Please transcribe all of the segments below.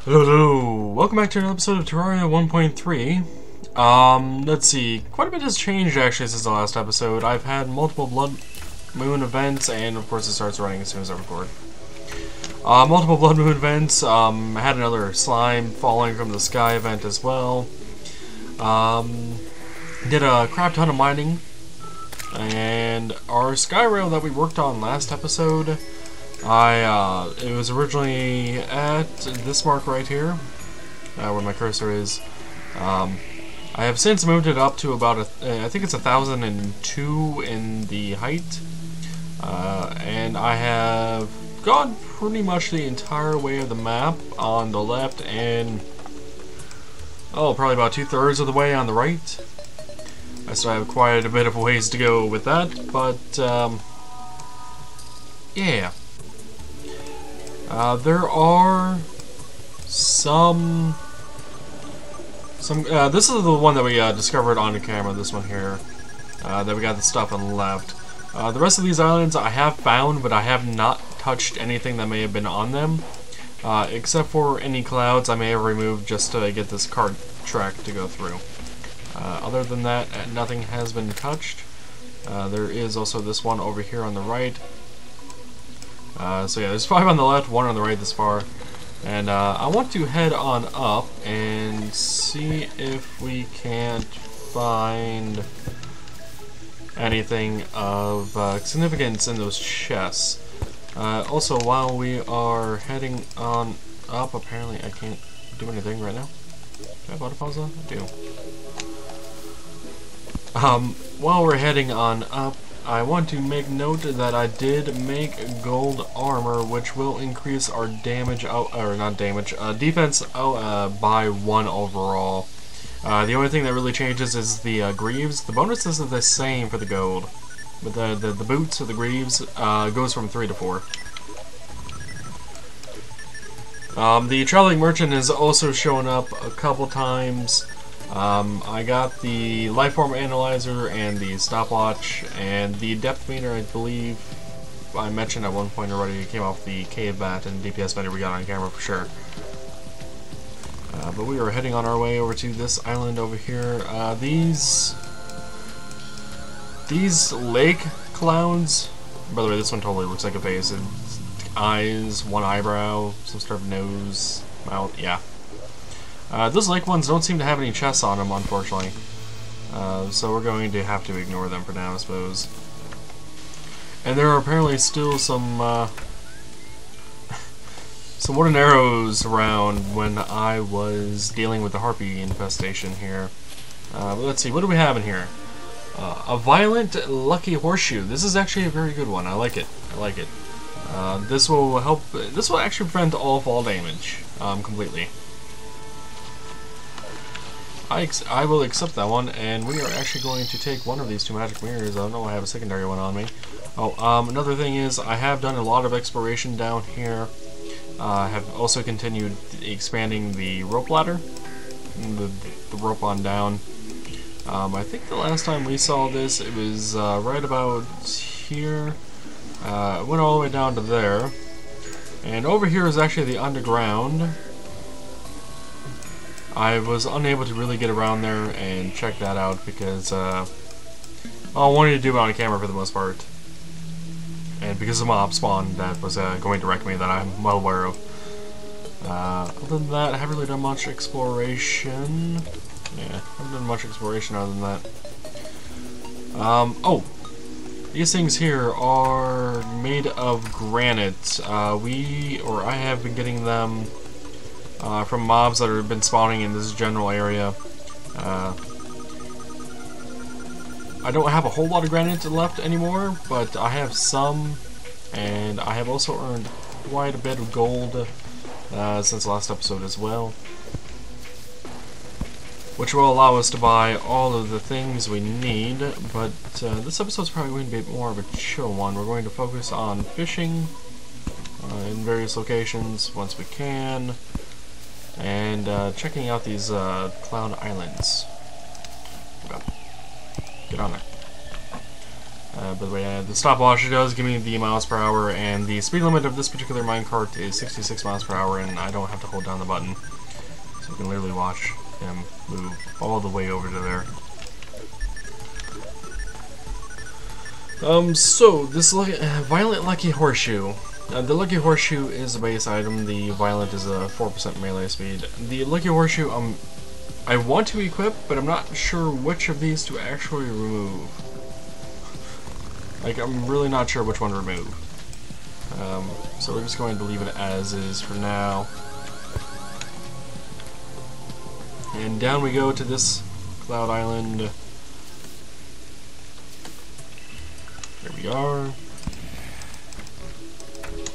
Hello, welcome back to another episode of Terraria 1.3. Let's see, quite a bit has changed actually since the last episode. I've had multiple Blood Moon events, and of course it starts running as soon as I record. Multiple Blood Moon events, I had another slime falling from the sky event as well. Did a crap ton of mining, and our sky rail that we worked on last episode, it was originally at this mark right here, where my cursor is. I have since moved it up to about, I think it's 1,002 in the height, and I have gone pretty much the entire way of the map on the left and, probably about 2/3 of the way on the right. I still have quite a bit of ways to go with that, but, yeah. There are some this is the one that we discovered on the camera, this one here, that we got the stuff on the left. The rest of these islands I have found, but I have not touched anything that may have been on them, except for any clouds I may have removed just to get this cart track to go through. Other than that, nothing has been touched. There is also this one over here on the right. So yeah, there's 5 on the left, 1 on the right this far. And I want to head on up and see if we can't find anything of significance in those chests. Also, while we are heading on up, apparently I can't do anything right now. Do I have auto pause on? I do. While we're heading on up, I want to make note that I did make gold armor, which will increase our damage defense by 1 overall. The only thing that really changes is the greaves. The bonuses are the same for the gold, but the boots or the greaves goes from 3 to 4. The traveling merchant has also shown up a couple times. I got the lifeform analyzer and the stopwatch, and the depth meter, I believe I mentioned at one point already, came off the cave bat and DPS meter we got on camera for sure. But we are heading on our way over to this island over here. These lake clowns, by the way, this one totally looks like a face. It's eyes, 1 eyebrow, some sort of nose, mouth, yeah. Those lake ones don't seem to have any chests on them, unfortunately. So we're going to have to ignore them for now, I suppose. And there are apparently still some wooden arrows around when I was dealing with the harpy infestation here. But let's see, what do we have in here? A violent lucky horseshoe. This is actually a very good one. I like it. I like it. This will help. This will actually prevent all fall damage completely. I will accept that one, and we are actually going to take one of these 2 magic mirrors. I don't know, I have a secondary one on me. Another thing is, I have done a lot of exploration down here. I have also continued expanding the rope ladder, the rope on down. I think the last time we saw this, it was right about here. It went all the way down to there. And over here is actually the underground. I was unable to really get around there and check that out because I wanted to do it on camera for the most part, and because of mob spawn that was going to wreck me that I'm well aware of. Other than that, I haven't really done much exploration. Yeah, I haven't done much exploration other than that. These things here are made of granite. I have been getting them from mobs that have been spawning in this general area. I don't have a whole lot of granite left anymore, but I have some, and I have also earned quite a bit of gold since last episode as well, which will allow us to buy all of the things we need. But this episode is probably going to be more of a chill one. We're going to focus on fishing in various locations once we can, and checking out these cloud islands. Get on there. By the way, the stopwatch does give me the miles per hour, and the speed limit of this particular minecart is 66 miles per hour, and I don't have to hold down the button. So you can literally watch him move all the way over to there. So, this Violent Lucky Horseshoe. The Lucky Horseshoe is a base item, the Violent is a 4% melee speed. The Lucky Horseshoe, I want to equip, but I'm not sure which of these to actually remove. Like, I'm really not sure which one to remove. So we're just going to leave it as is for now. And down we go to this Cloud Island. There we are.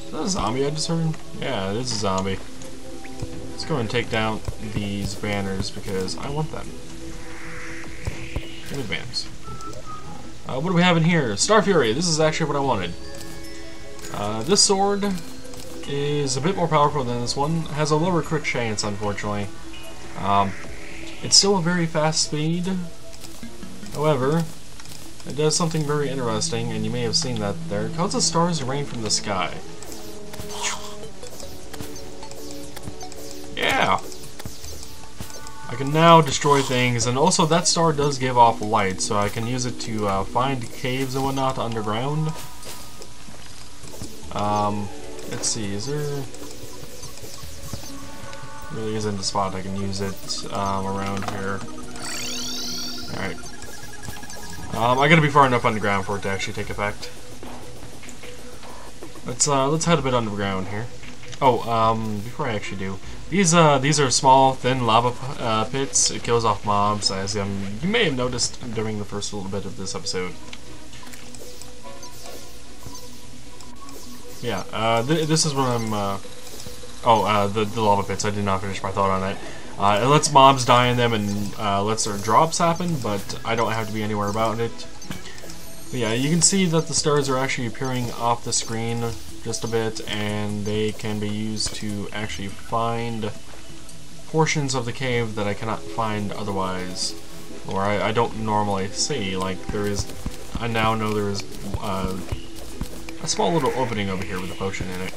Is that a zombie I just heard? Yeah, it is a zombie. Let's go and take down these banners because I want them. Give me banners. What do we have in here? Star Fury. This is actually what I wanted. This sword is a bit more powerful than this one. It has a lower crit chance, unfortunately. It's still a very fast speed. However, it does something very interesting, and you may have seen that there. It causes stars to rain from the sky. Yeah! I can now destroy things, and also that star does give off light, so I can use it to find caves and whatnot underground. Let's see, is there... Really isn't a spot I can use it around here. Alright. I gotta be far enough underground for it to actually take effect. Let's head a bit underground here. Oh, before I actually do, these are small, thin lava pits. It kills off mobs, as you may have noticed during the first little bit of this episode. Yeah, this is when I'm. The lava pits. I did not finish my thought on that. It lets mobs die in them and lets their drops happen, but I don't have to be anywhere about it. But yeah, you can see that the stars are actually appearing off the screen just a bit, and they can be used to actually find portions of the cave that I cannot find otherwise, or I don't normally see. Like I now know there is a small little opening over here with a potion in it.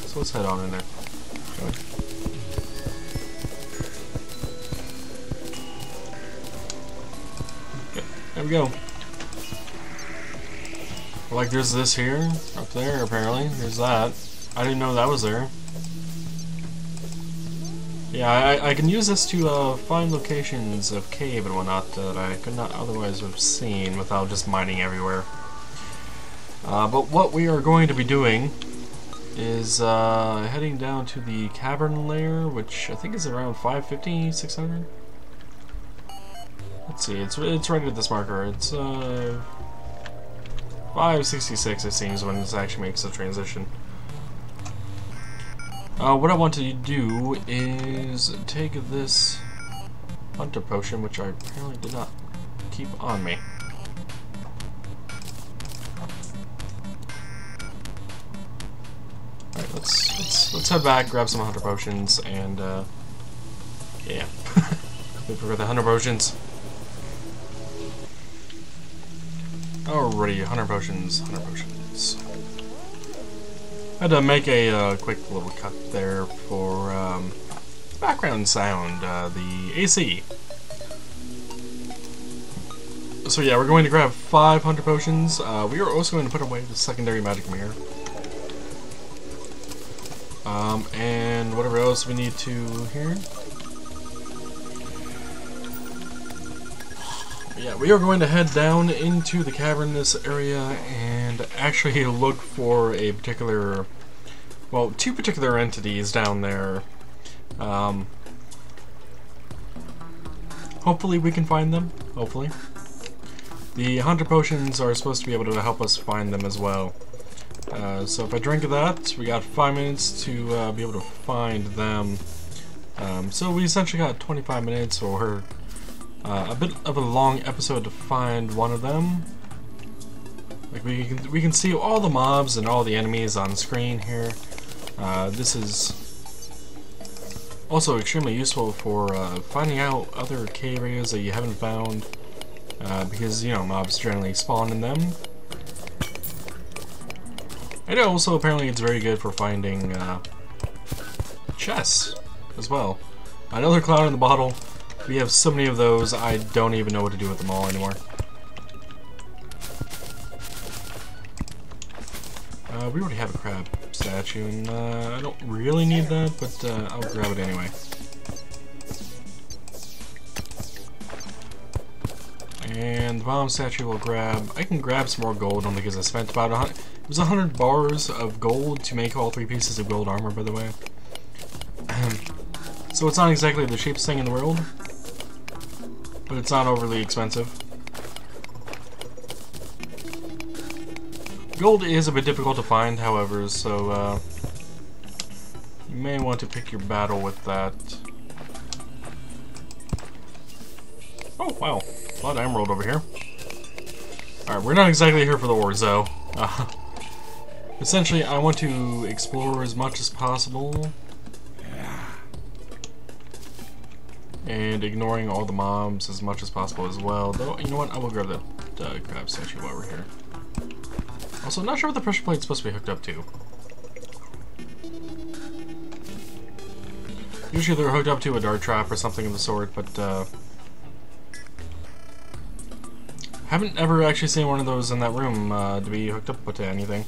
So let's head on in there. Okay, there we go. Like there's this here, up there apparently. There's that. I didn't know that was there. Yeah, I can use this to find locations of cave and whatnot that I could not otherwise have seen without just mining everywhere. But what we are going to be doing is heading down to the cavern layer, which I think is around 550, 600. Let's see, it's right at this marker. It's 566 it seems when this actually makes the transition. What I want to do is take this hunter potion, which I apparently did not keep on me. Alright, let's head back, grab some hunter potions, and yeah. We forgot the hunter potions. Alrighty, hunter potions, hunter potions. I had to make a quick little cut there for background sound, the AC. So yeah, we're going to grab 5 hunter potions. We are also going to put away the secondary magic mirror. And whatever else we need to here. Yeah, we are going to head down into the cavernous area and actually look for a particular, well, 2 particular entities down there. Hopefully we can find them, hopefully. The hunter potions are supposed to be able to help us find them as well. So if I drink that, we got 5 minutes to be able to find them. So we essentially got 25 minutes, or a bit of a long episode to find one of them. Like we can see all the mobs and all the enemies on screen here. This is also extremely useful for finding out other cave areas that you haven't found. because, you know, mobs generally spawn in them. And also, apparently, it's very good for finding chests as well. Another cloud in the bottle. We have so many of those, I don't even know what to do with them all anymore. We already have a crab statue, and I don't really need that, but I'll grab it anyway. And the bomb statue will grab. I can grab some more gold only because I spent about 100. It was 100 bars of gold to make all 3 pieces of gold armor, by the way. So it's not exactly the cheapest thing in the world, but it's not overly expensive. Gold is a bit difficult to find, however, so you may want to pick your battle with that. Oh, wow. A lot of emerald over here. Alright, we're not exactly here for the ores, though. Essentially, I want to explore as much as possible. And ignoring all the mobs as much as possible as well. Though, you know what? I will grab the crab statue while we're here. Also, not sure what the pressure plate's supposed to be hooked up to. Usually they're hooked up to a dart trap or something of the sort, but haven't ever actually seen one of those in that room to be hooked up to anything.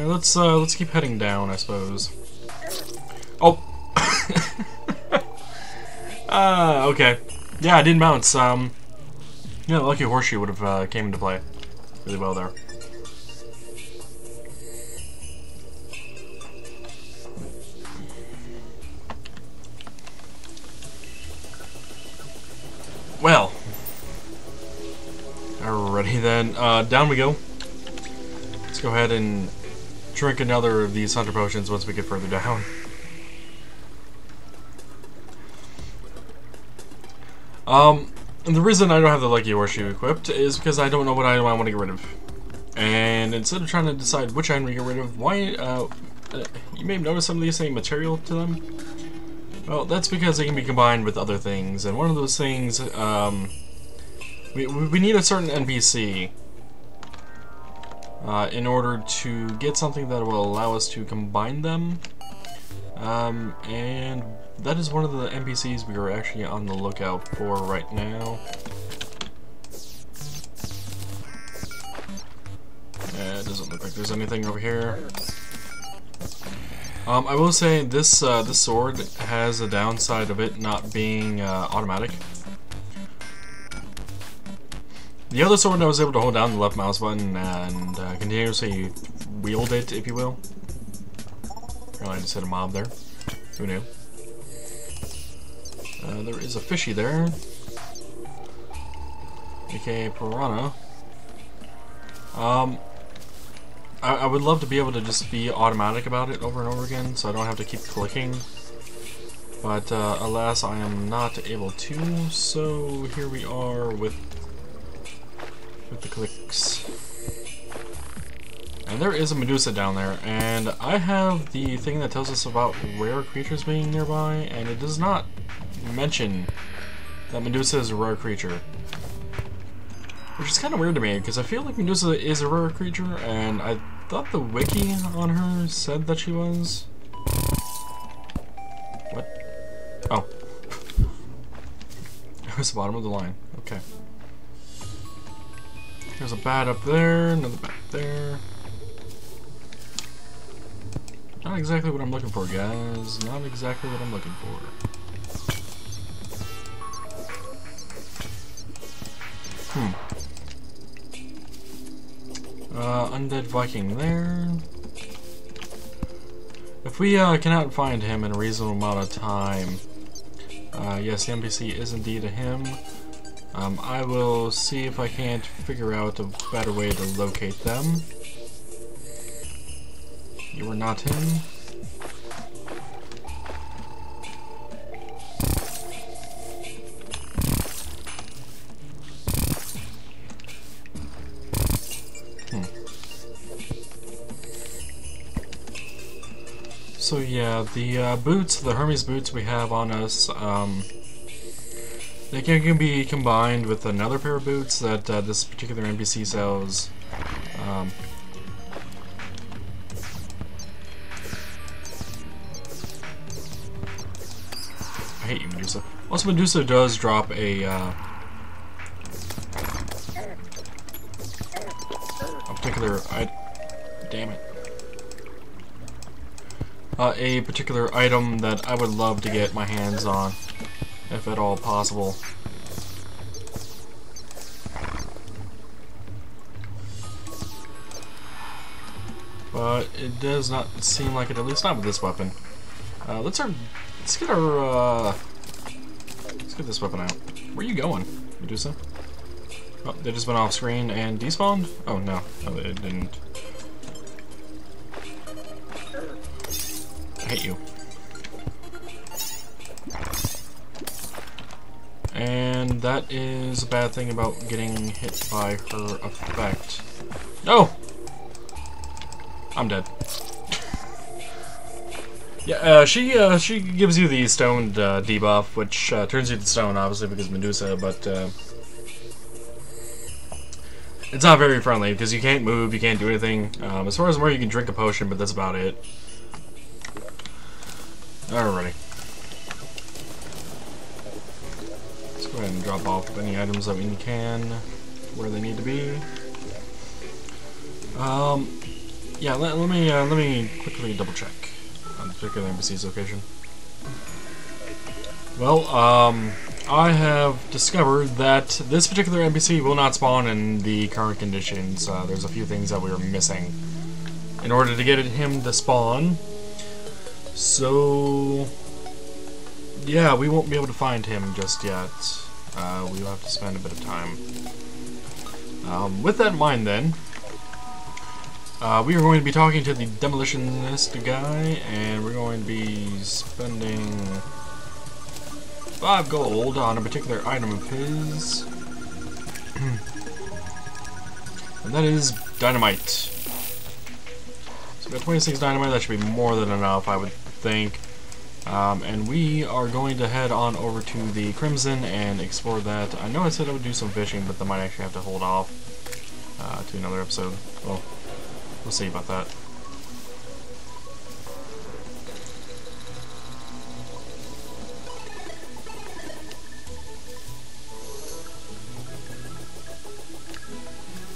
Let's keep heading down, I suppose. Oh. Okay. Yeah, I didn't bounce. Yeah, the lucky horseshoe would have came into play really well there. Well, alrighty then. Down we go. Let's go ahead and drink another of these hunter potions once we get further down. And the reason I don't have the lucky horseshoe equipped is because I don't know what item I want to get rid of. And instead of trying to decide which item to get rid of, you may have noticed some of these same material to them. Well, that's because they can be combined with other things, and one of those things, we need a certain NPC in order to get something that will allow us to combine them. And that is one of the NPCs we are actually on the lookout for right now. It doesn't look like there's anything over here. I will say this this sword has a downside of it not being automatic. The other sword I was able to hold down the left mouse button and continuously wield it, if you will. Apparently I just hit a mob there. Who knew? There is a fishy there. AKA piranha. I would love to be able to just be automatic about it over and over again, so I don't have to keep clicking. But alas, I am not able to, so here we are with the clicks. And there is a Medusa down there, and I have the thing that tells us about rare creatures being nearby, and it does not mention that Medusa is a rare creature. Which is kind of weird to me, because I feel like Medusa is a rare creature, and I thought the wiki on her said that she was. What? Oh. It was the bottom of the line. Okay. There's a bat up there, another bat there. Not exactly what I'm looking for, guys. Not exactly what I'm looking for. Undead Viking there. If we cannot find him in a reasonable amount of time, yes, the NPC is indeed a him. I will see if I can't figure out a better way to locate them. You are not him. So yeah, the boots, the Hermes boots we have on us, They can be combined with another pair of boots that this particular NPC sells. I hate you, Medusa. Also, Medusa does drop a particular... damn it. A particular item that I would love to get my hands on, if at all possible. But it does not seem like it, at least not with this weapon. Let's get this weapon out. Where are you going, Medusa? Oh, they just went off screen and despawned? Oh no, they didn't. I hate you. And that is a bad thing about getting hit by her effect. No! I'm dead. Yeah, she gives you the stoned debuff, which turns you to stone, obviously, because Medusa, but it's not very friendly, because you can't move, you can't do anything. As far as where you can drink a potion, but that's about it. Alrighty. Let's go ahead and drop off any items that we can where they need to be. Yeah, let me quickly double check on the particular NPC's location. Well, I have discovered that this particular NPC will not spawn in the current conditions. There's a few things that we are missing in order to get him to spawn. So, yeah, we won't be able to find him just yet. We'll have to spend a bit of time. With that in mind, then, we are going to be talking to the demolitionist guy, and we're going to be spending 5 gold on a particular item of his. And that is dynamite. So we got 26 dynamite, that should be more than enough, I would think. And we are going to head on over to the Crimson and explore that. I know I said I would do some fishing, but that might actually have to hold off to another episode. Well, we'll see about that.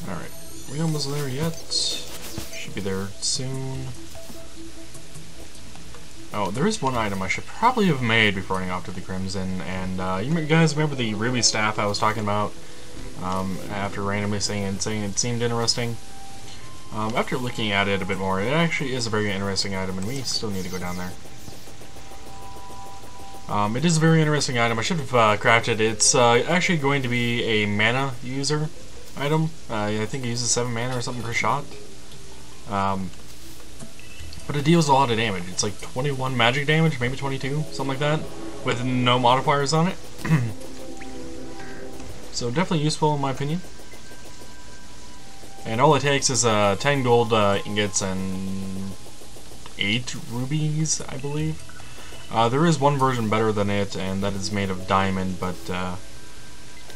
Alright, we almost there yet? Should be there soon. Oh, there is one item I should probably have made before running off to the Crimson, and you guys remember the ruby staff I was talking about after randomly saying it seemed interesting? After looking at it a bit more, it actually is a very interesting item, and we still need to go down there. It is a very interesting item. I should have crafted it. It's actually going to be a mana user item. I think it uses 7 mana or something per shot. But it deals a lot of damage. It's like 21 magic damage, maybe 22, something like that, with no modifiers on it. So definitely useful in my opinion. And all it takes is 10 gold ingots and 8 rubies, I believe. There is one version better than it, and that is made of diamond, but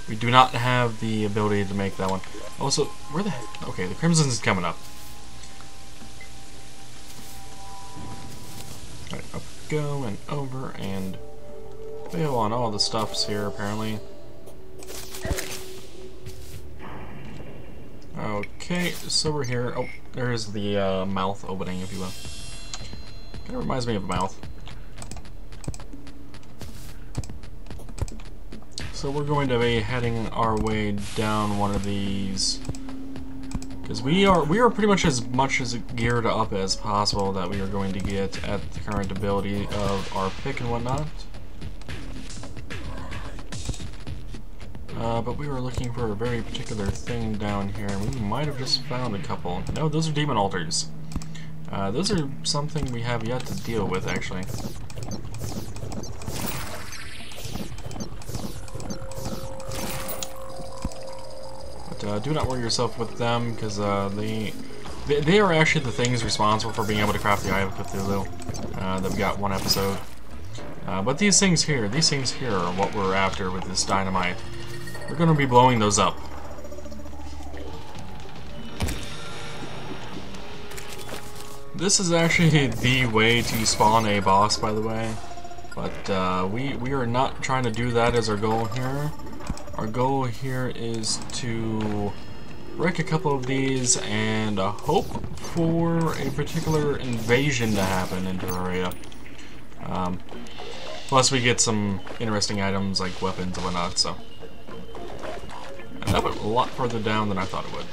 we do not have the ability to make that one. Also, where the heck? Okay, the Crimson's coming up. Alright, up we go, and over, and fail on all the stuffs here, apparently. Okay, so we're here. Oh, there's the mouth opening, if you will. Kind of reminds me of a mouth. So we're going to be heading our way down one of these, because we are pretty much as geared up as possible that we are going to get at the current ability of our pick and whatnot. But we were looking for a very particular thing down here, and we might have just found a couple. No, those are demon altars. Those are something we have yet to deal with, actually. But do not worry yourself with them, because they are actually the things responsible for being able to craft the Eye of Cthulhu that we got one episode. But these things here are what we're after with this dynamite. We're gonna be blowing those up. This is actually the way to spawn a boss, by the way. But we are not trying to do that as our goal here. Our goal here is to wreck a couple of these and hope for a particular invasion to happen in Terraria. Plus we get some interesting items like weapons and whatnot, so. And that went a lot further down than I thought it would.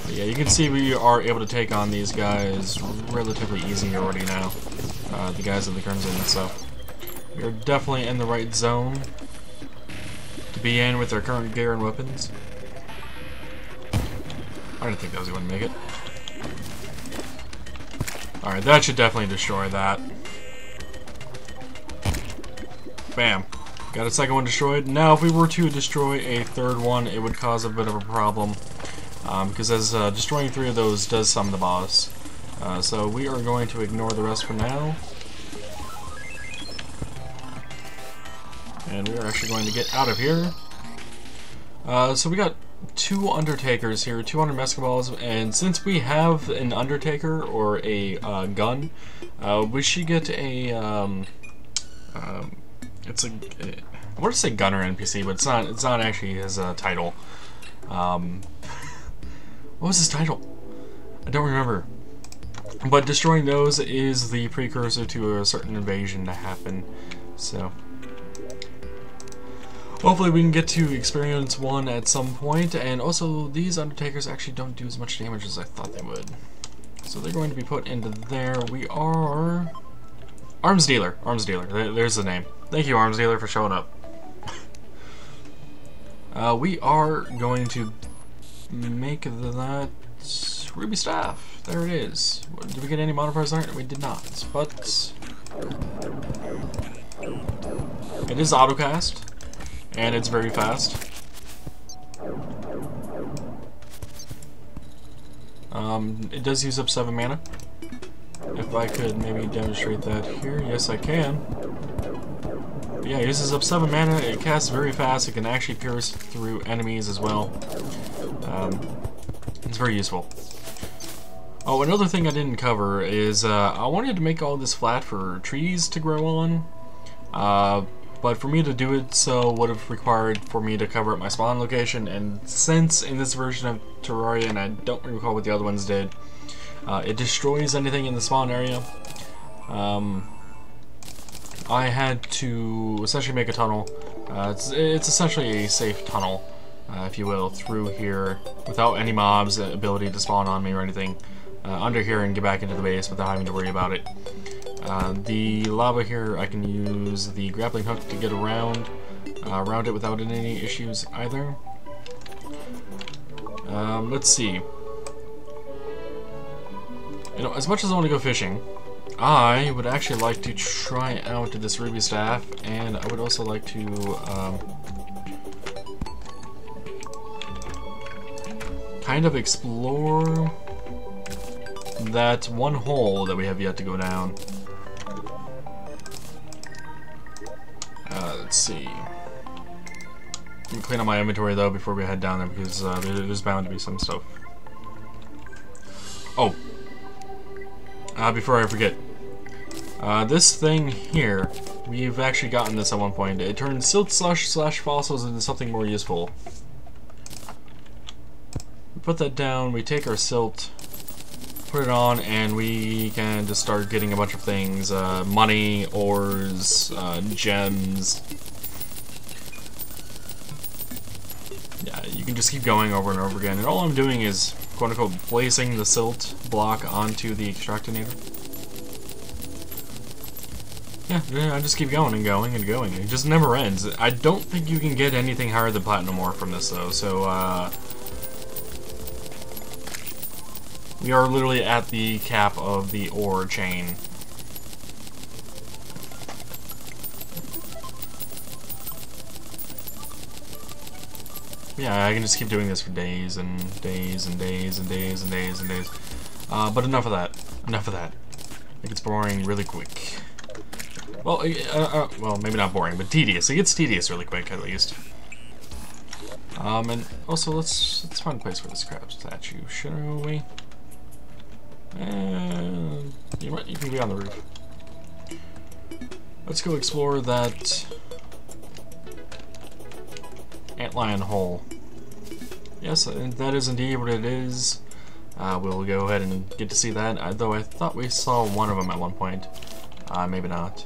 But yeah, you can see we are able to take on these guys relatively easy already now. The guys of the Crimson, so we are definitely in the right zone to be in with our current gear and weapons. I didn't think that was going to make it. Alright, that should definitely destroy that. Bam. Got a second one destroyed. Now, if we were to destroy a third one, it would cause a bit of a problem. Because as destroying 3 of those does summon the boss. So we are going to ignore the rest for now. And we are actually going to get out of here. So we got 2 Undertakers here, 200 Mescaballs, and since we have an Undertaker or a gun, we should get a it's a I want to say gunner NPC, but it's not actually his title. What was his title? I don't remember. But destroying those is the precursor to a certain invasion to happen. So hopefully we can get to experience one at some point, and also these Undertakers actually don't do as much damage as I thought they would. So they're going to be put into there. We are Arms Dealer. Arms Dealer. There's the name. Thank you, Arms Dealer, for showing up. We are going to make that Ruby Staff. There it is. Did we get any modifiers on it? We did not, but it is autocast. And it's very fast. It does use up 7 mana. If I could maybe demonstrate that here. Yes, I can. But yeah, it uses up 7 mana. It casts very fast. It can actually pierce through enemies as well. It's very useful. Oh, another thing I didn't cover is I wanted to make all this flat for trees to grow on. But for me to do it so would have required for me to cover up my spawn location, and since in this version of Terraria, and I don't recall what the other ones did, it destroys anything in the spawn area. I had to essentially make a tunnel. It's essentially a safe tunnel, if you will, through here without any mobs' ability to spawn on me or anything. Under here and get back into the base without having to worry about it. The lava here, I can use the grappling hook to get around it without any issues either. Let's see. You know, as much as I want to go fishing, I would actually like to try out this Ruby Staff, and I would also like to kind of explore that one hole that we have yet to go down. Let's see. Let me clean up my inventory though before we head down there, because there's bound to be some stuff. Oh, before I forget, this thing here, we've actually gotten this at one point. It turns silt slash fossils into something more useful. We put that down, we take our silt, put it on, and we can just start getting a bunch of things. Money, ores, gems. Yeah, you can just keep going over and over again. And all I'm doing is, quote-unquote, placing the silt block onto the extractinator. Yeah, I just keep going and going and going. It just never ends. I don't think you can get anything higher than platinum ore from this, though, so, we are literally at the cap of the ore chain. Yeah, I can just keep doing this for days and days and days and days and days and days. But enough of that. Enough of that. It gets boring really quick. Well, well, maybe not boring, but tedious. It gets tedious really quick, at least. And also let's find a place for this crab statue, shall we? You can be on the roof. Let's go explore that antlion hole. Yes, that is indeed what it is. We'll go ahead and get to see that, though I thought we saw one of them at one point. Maybe not.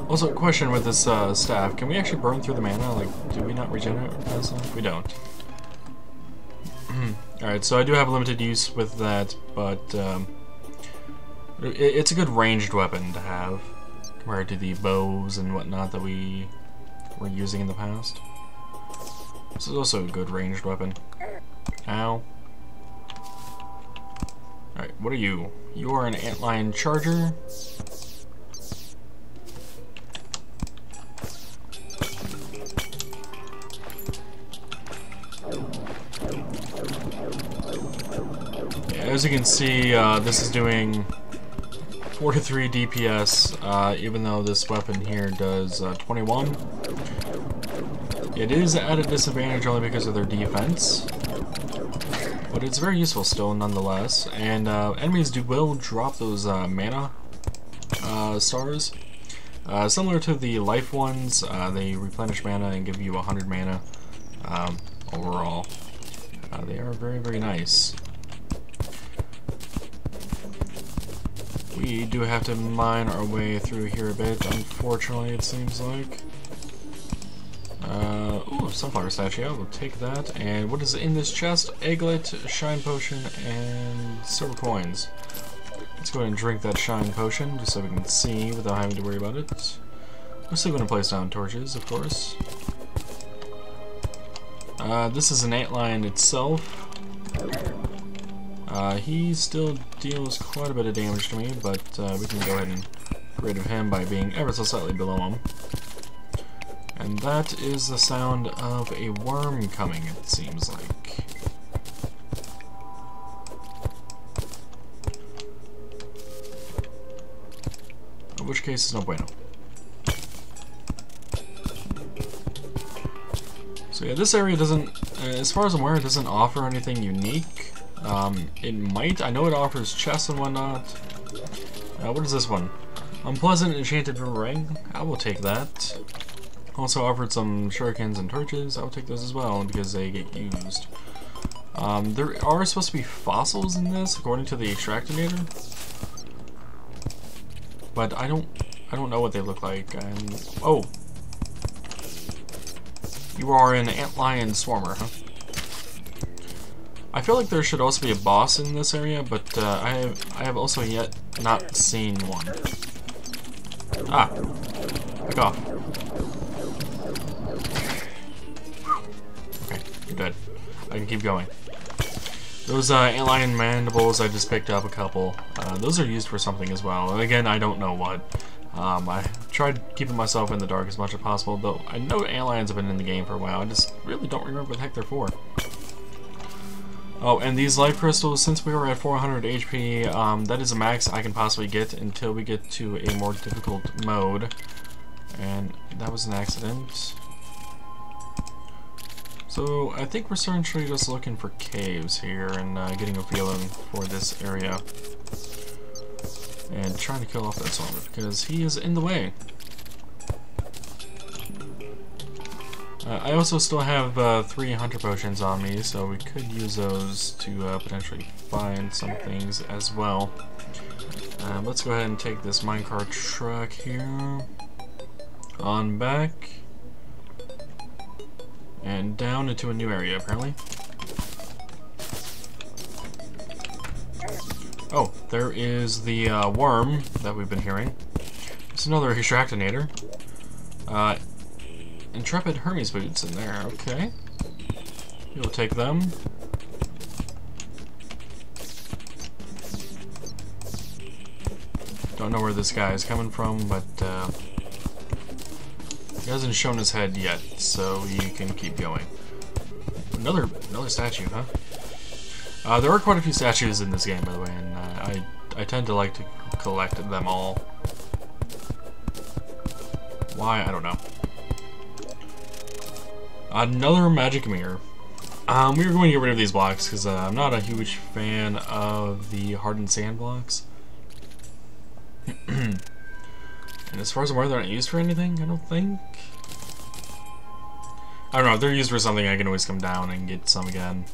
Also, a question with this staff. Can we actually burn through the mana? Like, do we not regenerate fast enough? We don't. Alright, so I do have limited use with that, but it's a good ranged weapon to have compared to the bows and whatnot that we were using in the past. This is also a good ranged weapon. Ow. Alright, what are you? You are an antlion charger. As you can see, this is doing 43 DPS, even though this weapon here does 21. It is at a disadvantage only because of their defense, but it's very useful still nonetheless. And enemies will drop those mana stars. Similar to the life ones, they replenish mana and give you 100 mana overall. They are very, very nice. We do have to mine our way through here a bit, unfortunately, it seems like. Ooh, sunflower statue, I will take that. And what is in this chest? Egglet, shine potion, and silver coins. Let's go ahead and drink that shine potion, just so we can see without having to worry about it. We're still going to place down torches, of course. This is an antlion itself. He still deals quite a bit of damage to me, but we can go ahead and get rid of him by being ever so slightly below him. And that is the sound of a worm coming, it seems like. In which case, it's no bueno. So yeah, this area doesn't, as far as I'm aware, it doesn't offer anything unique. It might. I know it offers chests and whatnot. What is this one? Unpleasant enchanted ring. I will take that. Also offered some shurikens and torches. I will take those as well because they get used. There are supposed to be fossils in this, according to the extractinator, but I don't know what they look like. And oh, you are an antlion swarmer, huh? I feel like there should also be a boss in this area, but I have also yet not seen one. Ah, pick off. Okay, you're dead. I can keep going. Those antlion mandibles, I just picked up a couple. Those are used for something as well. And again, I don't know what. I tried keeping myself in the dark as much as possible, though I know antlions have been in the game for a while. I just really don't remember what the heck they're for. Oh, and these life crystals, since we were at 400 HP, that is a max I can possibly get until we get to a more difficult mode. And that was an accident. So I think we're essentially just looking for caves here and getting a feeling for this area. And trying to kill off that zombie because he is in the way. I also still have 3 hunter potions on me, so we could use those to potentially find some things as well. Let's go ahead and take this minecart truck here on back and down into a new area apparently. Oh, there is the worm that we've been hearing. It's another extractinator. Intrepid Hermes boots in there, okay. We'll take them. Don't know where this guy is coming from, but he hasn't shown his head yet, so you can keep going. Another statue, huh? There are quite a few statues in this game, by the way, and I tend to like to collect them all. Why? I don't know. Another magic mirror. We were going to get rid of these blocks because I'm not a huge fan of the hardened sand blocks. And as far as I'm aware, they're not used for anything, I don't think. I don't know, if they're used for something, I can always come down and get some again.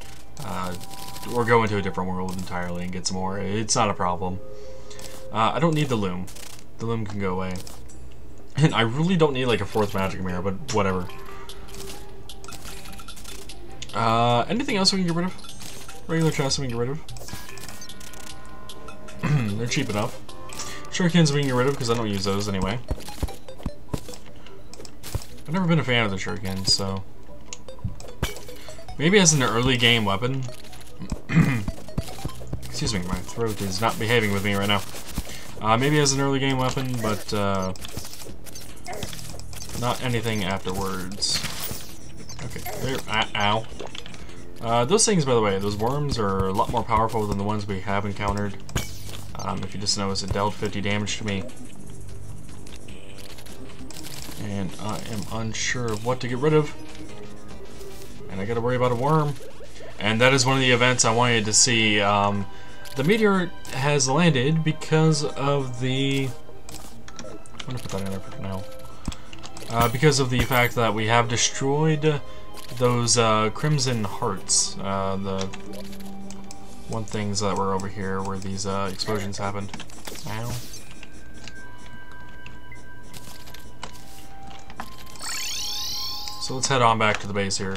Or go into a different world entirely and get some more. It's not a problem. I don't need the loom. The loom can go away. And I really don't need like a fourth magic mirror, but whatever. Anything else we can get rid of? Regular chests we can get rid of. They're cheap enough. Shurikens we can get rid of because I don't use those anyway. I've never been a fan of the shurikens, so... Maybe as an early game weapon. Excuse me, my throat is not behaving with me right now. Maybe as an early game weapon, but not anything afterwards. Okay, there. Ow. Those things, by the way, those worms are a lot more powerful than the ones we have encountered. If you just notice, it dealt 50 damage to me. And I am unsure of what to get rid of. And I gotta worry about a worm. And that is one of the events I wanted to see. The meteor has landed because of the... I'm gonna put that in there for now. Because of the fact that we have destroyed those crimson hearts. The one things that were over here where these explosions happened. Ow. So let's head on back to the base here.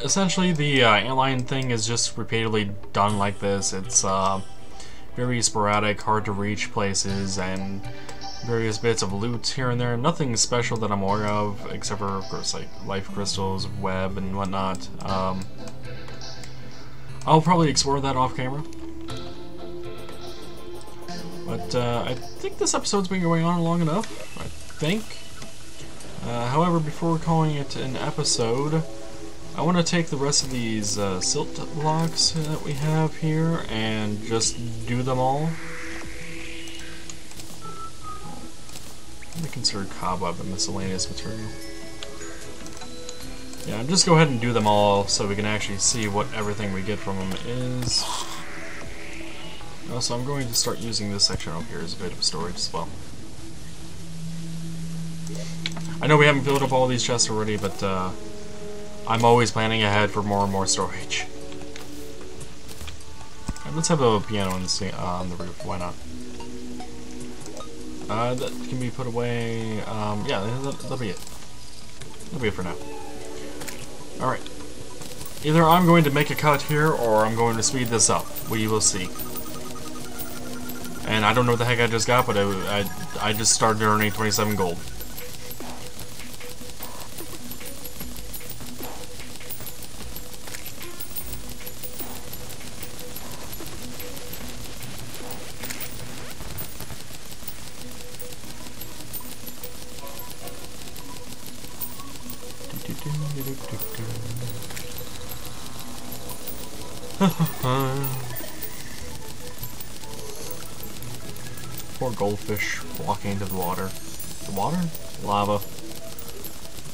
Essentially, the antlion thing is just repeatedly done like this. It's very sporadic, hard to reach places, and various bits of loot here and there. Nothing special that I'm aware of, except for, of course, like life crystals, web, and whatnot. I'll probably explore that off camera. But I think this episode's been going on long enough, I think. However, before calling it an episode, I want to take the rest of these silt blocks that we have here and just do them all. I consider cobweb a miscellaneous material. Yeah, just go ahead and do them all so we can actually see what everything we get from them is. Also, I'm going to start using this section over here as a bit of storage as well. I know we haven't filled up all these chests already, but I'm always planning ahead for more and more storage. And let's have a piano on the roof, why not? That can be put away. Yeah, that'll be it. That'll be it for now. Alright. Either I'm going to make a cut here, or I'm going to speed this up. We will see. And I don't know what the heck I just got, but I just started earning 27 gold. Poor goldfish walking into the water. The water? Lava.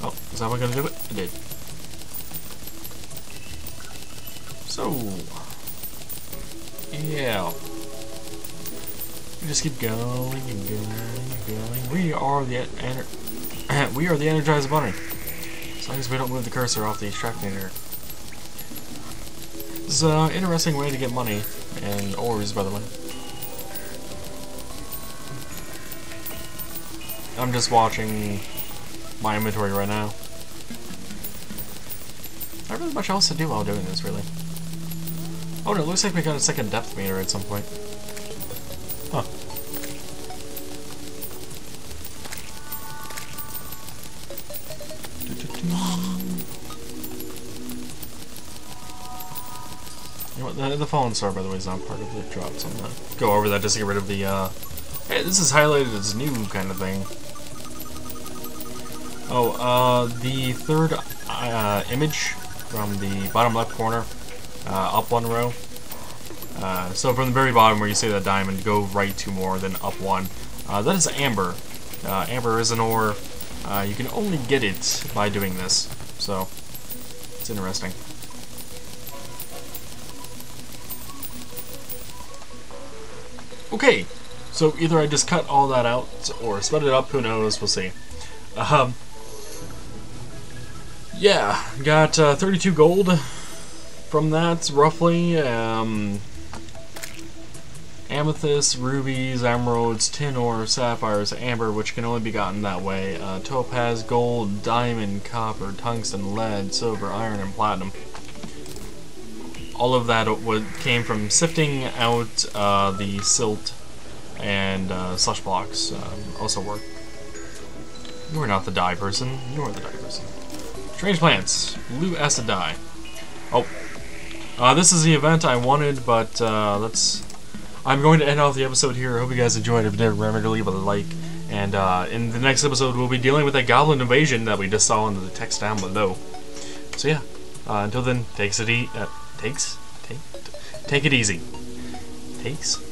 Oh, is that what gonna do it? It did. So, yeah. We just keep going and going and going. We are the Energized Bunny. As long as we don't move the cursor off the extract meter. It's an interesting way to get money and ores, by the way. I'm just watching my inventory right now. Not really much else to do while doing this, really. Oh no, it looks like we got a second depth meter at some point. Huh. You know what, the fallen star, by the way, is not part of the drop, so I'm gonna go over that just to get rid of the, hey, this is highlighted as new kind of thing. Oh, the third image from the bottom left corner, up one row, So from the very bottom where you see that diamond, go right 2 more, then up 1. That is amber. Amber is an ore. You can only get it by doing this, so it's interesting. Okay, so either I just cut all that out or sped it up, who knows, we'll see. Yeah, got 32 gold from that, roughly. Amethyst, rubies, emeralds, tin ore, sapphires, amber, which can only be gotten that way. Topaz, gold, diamond, copper, tungsten, lead, silver, iron, and platinum. All of that came from sifting out the silt and slush blocks. Also work. You are not the dye person. You are the dye person. Strange plants. Blue acid dye. Oh. This is the event I wanted, but I'm going to end off the episode here. I hope you guys enjoyed. If you did, remember to leave a like. And in the next episode, we'll be dealing with that goblin invasion that we just saw in the text down below. So yeah, until then, take it easy. Takes